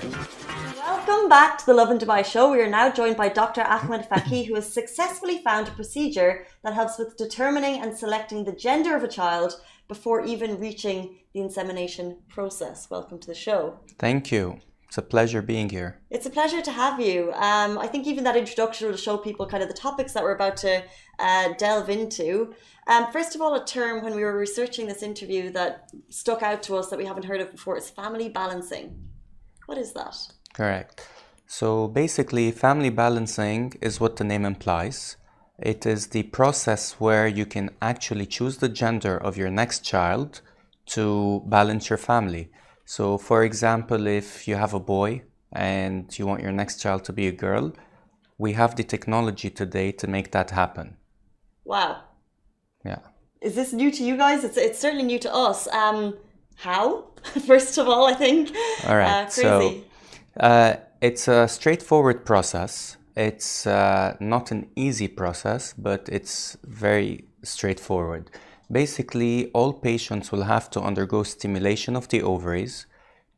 Welcome back to the Lovin Dubai show. We are now joined by Dr. Ahmed Fakih, who has successfully found a procedure that helps with determining and selecting the gender of a child before even reaching the insemination process. Welcome to the show. Thank you. It's a pleasure being here. It's a pleasure to have you. I think even that introduction will show people kind of the topics that we're about to delve into. First of all, a term when we were researching this interview that stuck out to us that we haven't heard of before is family balancing. What is that? Correct. So basically, family balancing is what the name implies. It is the process where you can actually choose the gender of your next child to balance your family. So for example, if you have a boy and you want your next child to be a girl, we have the technology today to make that happen. Wow. Yeah. Is this new to you guys? It's certainly new to us. How? First of all, I think. All right. Crazy. So it's a straightforward process. It's not an easy process, but it's very straightforward. Basically, all patients will have to undergo stimulation of the ovaries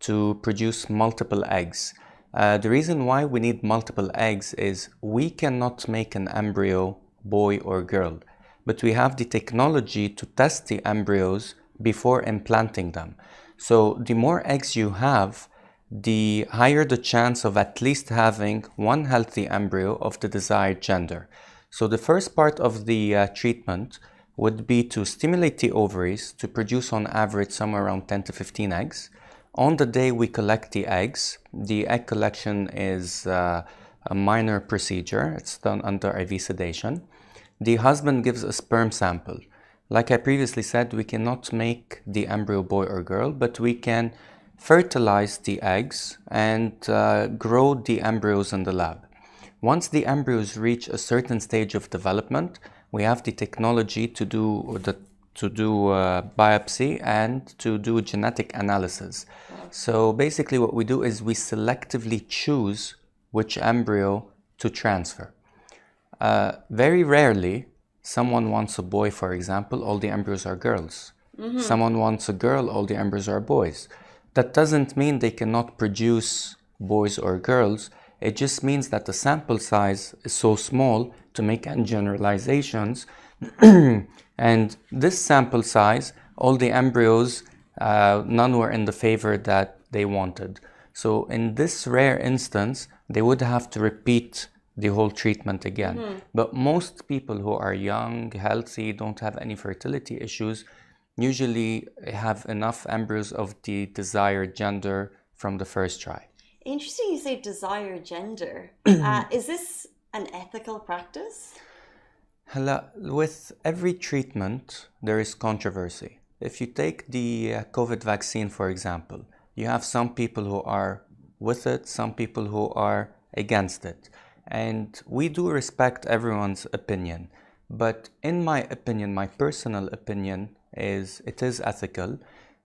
to produce multiple eggs. The reason why we need multiple eggs is we cannot make an embryo boy or girl, but we have the technology to test the embryos before implanting them. So the more eggs you have, the higher the chance of at least having one healthy embryo of the desired gender. So the first part of the treatment would be to stimulate the ovaries to produce on average somewhere around 10 to 15 eggs. On the day we collect the eggs, the egg collection is a minor procedure. It's done under IV sedation. The husband gives a sperm sample. Like I previously said, we cannot make the embryo boy or girl, but we can fertilize the eggs and grow the embryos in the lab. Once the embryos reach a certain stage of development, we have the technology to do biopsy and to do genetic analysis. So basically what we do is we selectively choose which embryo to transfer. Very rarely, someone wants a boy, for example, all the embryos are girls. Mm-hmm. Someone wants a girl, all the embryos are boys. That doesn't mean they cannot produce boys or girls. It just means that the sample size is so small to make any generalizations. And this sample size, all the embryos, none were in the favor that they wanted. So in this rare instance, they would have to repeat the whole treatment again. Mm-hmm. But most people who are young, healthy, don't have any fertility issues, usually have enough embryos of the desired gender from the first try. Interesting you say desired gender. Is this an ethical practice? With every treatment, there is controversy. If you take the COVID vaccine, for example, you have some people who are with it, some people who are against it. And we do respect everyone's opinion. But in my opinion, my personal opinion is it is ethical.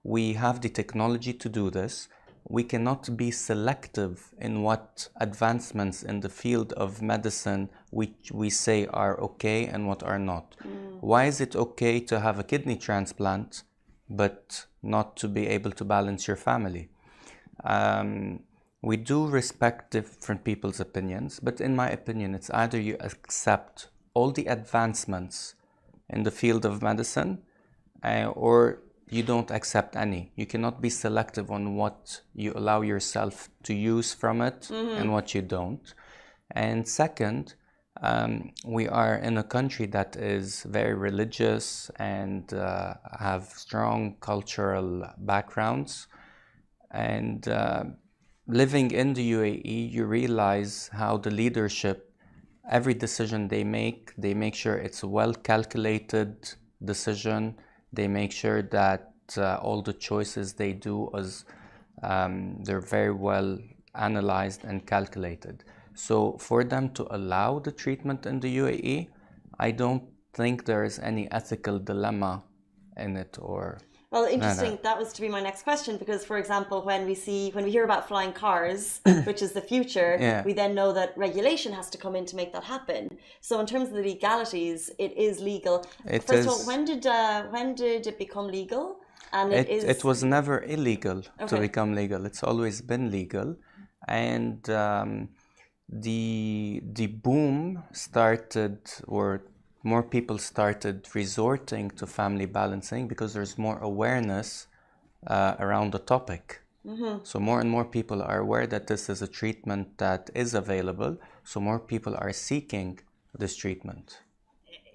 We have the technology to do this. We cannot be selective in what advancements in the field of medicine we say are okay and what are not. Why is it okay to have a kidney transplant but not to be able to balance your family? We do respect different people's opinions, but in my opinion, it's either you accept all the advancements in the field of medicine or you don't accept any. You cannot be selective on what you allow yourself to use from it and what you don't. And second, we are in a country that is very religious and have strong cultural backgrounds. And living in the UAE, you realize how the leadership, every decision they make sure it's a well-calculated decision. They make sure that all the choices they do they're very well analyzed and calculated. So for them to allow the treatment in the UAE, I don't think there is any ethical dilemma in it or... Well, interesting. That was to be my next question because, for example, when we hear about flying cars, which is the future, we then know that regulation has to come in to make that happen. So, in terms of the legalities, it is legal. First of all, when did it become legal? And it was never illegal to become legal. It's always been legal. and the boom started, or more people started resorting to family balancing because there's more awareness around the topic. So more and more people are aware that this is a treatment that is available, so more people are seeking this treatment.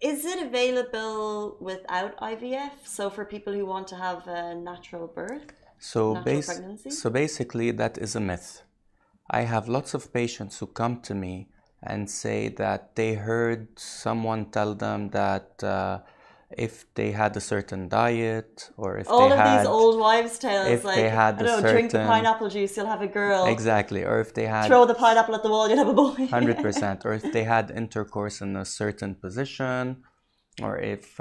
Is it available without IVF? So for people who want to have a natural birth, natural pregnancy? So basically that is a myth. I have lots of patients who come to me and say that they heard someone tell them that if they had a certain diet, or if all they of had, these old wives' tales, if like, they had I don't know, drink the pineapple juice, you'll have a girl. Exactly. Or if they had, throw the pineapple at the wall, you'll have a boy. 100%. Or if they had intercourse in a certain position, or if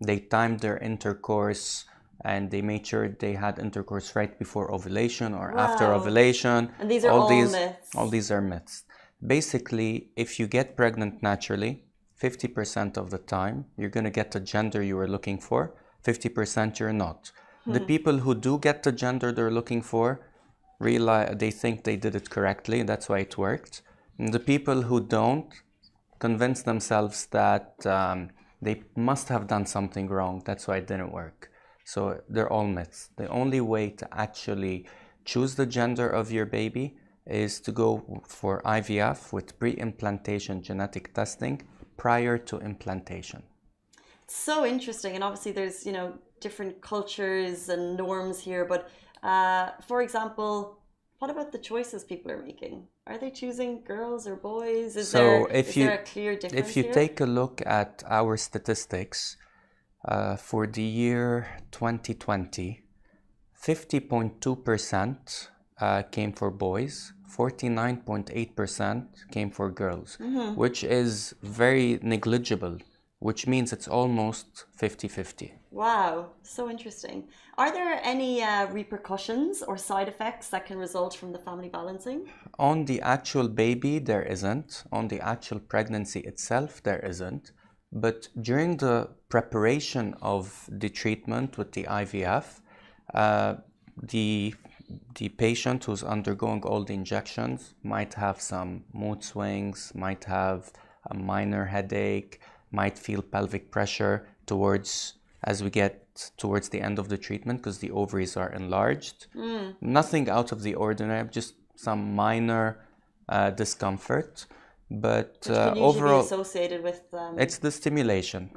they timed their intercourse and they made sure they had intercourse right before ovulation or after ovulation. And these are all myths. All these are myths. Basically, if you get pregnant naturally, 50% of the time, you're going to get the gender you were looking for, 50% you're not. The people who do get the gender they're looking for, realize they think they did it correctly, that's why it worked. And the people who don't convince themselves that they must have done something wrong, that's why it didn't work. So they're all myths. The only way to actually choose the gender of your baby is to go for IVF with pre-implantation genetic testing prior to implantation. It's so interesting, and obviously there's, you know, different cultures and norms here, but for example, what about the choices people are making? Are they choosing girls or boys? Is there a clear difference If you here? take a look at our statistics for the year 2020, 50.2% came for boys, 49.8% came for girls, which is very negligible, which means it's almost 50-50. Wow, so interesting. Are there any repercussions or side effects that can result from the family balancing? On the actual baby, there isn't. On the actual pregnancy itself, there isn't. But during the preparation of the treatment with the IVF, the patient who's undergoing all the injections might have some mood swings, might have a minor headache, might feel pelvic pressure as we get towards the end of the treatment because the ovaries are enlarged. Nothing out of the ordinary, just some minor discomfort. But can overall, be associated with it's the stimulation.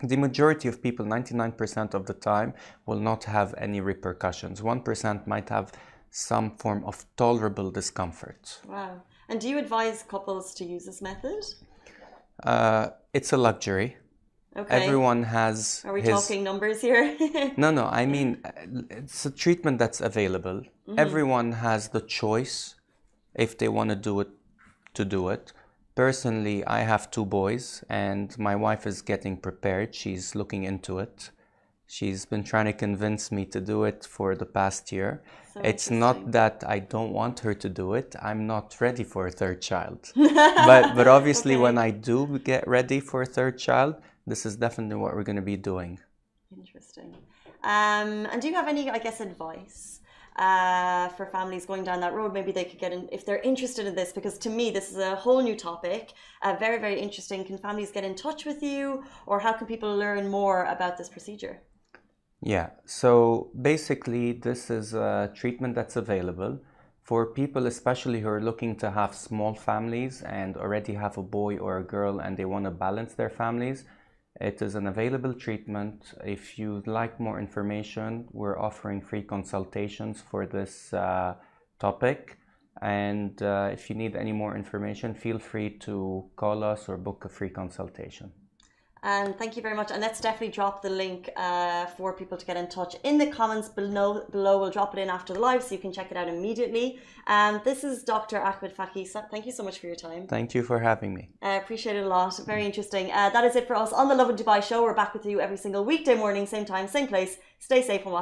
The majority of people, 99% of the time, will not have any repercussions. 1% might have some form of tolerable discomfort. Wow. And do you advise couples to use this method? It's a luxury. Okay. Everyone has. Are we talking numbers here? No. I mean, it's a treatment that's available. Everyone has the choice, if they want to do it, to do it. Personally, I have 2 boys, and my wife is getting prepared. She's looking into it. She's been trying to convince me to do it for the past year. So it's not that I don't want her to do it. I'm not ready for a 3rd child. but obviously, when I do get ready for a 3rd child, this is definitely what we're going to be doing. Interesting. And do you have any, I guess, advice for families going down that road? Maybe they could get in if they're interested in this, because to me this is a whole new topic, very, very interesting. Can families get in touch with you, or how can people learn more about this procedure? Yeah, so basically this is a treatment that's available for people, especially who are looking to have small families and already have a boy or a girl and they want to balance their families. It is an available treatment. If you'd like more information, we're offering free consultations for this topic. And if you need any more information, feel free to call us or book a free consultation. And thank you very much. And let's definitely drop the link for people to get in touch in the comments below. We'll drop it in after the live so you can check it out immediately. This is Dr. Ahmed Fakih. Thank you so much for your time. Thank you for having me. I appreciate it a lot. Very interesting. That is it for us on the Lovin Dubai show. We're back with you every single weekday morning, same time, same place. Stay safe and wash.